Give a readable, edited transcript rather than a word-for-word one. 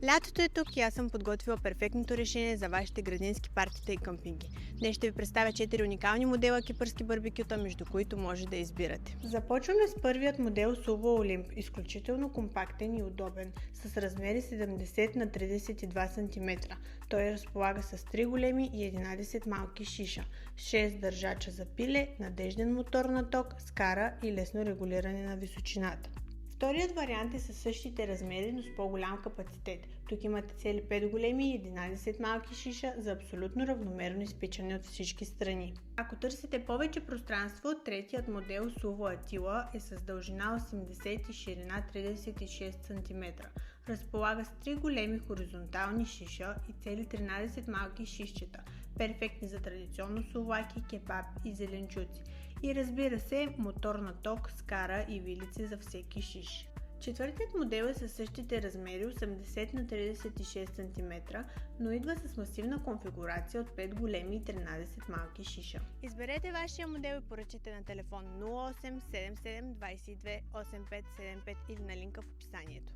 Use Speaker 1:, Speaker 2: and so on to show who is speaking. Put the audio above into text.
Speaker 1: Лятото е тук и аз съм подготвила перфектното решение за вашите градински партита и къмпинги. Днес ще ви представя 4 уникални модела кипърски барбекюта, между които може да избирате. Започваме с първият модел Suvo Olymp, изключително компактен и удобен, с размери 70 на 32 см. Той разполага с 3 големи и 11 малки шиша, 6 държача за пиле, надежден мотор на ток, скара и лесно регулиране на височината. Вторият вариант е със същите размери, но с по-голям капацитет. Тук имате цели 5 големи и 11 малки шиша за абсолютно равномерно изпичане от всички страни. Ако търсите повече пространство, третият модел Suvo Attila е с дължина 80 и ширина 36 см. Разполага с 3 големи хоризонтални шиша и цели 13 малки шишчета, перфектни за традиционно сувлаки, кебаб и зеленчуци. И разбира се, мотор на ток, скара и вилици за всеки шиш. Четвъртият модел е със същите размери 80 на 36 см, но идва с масивна конфигурация от 5 големи и 13 малки шиша. Изберете вашия модел и поръчайте на телефон 08 77 22 8575 или на линка в описанието.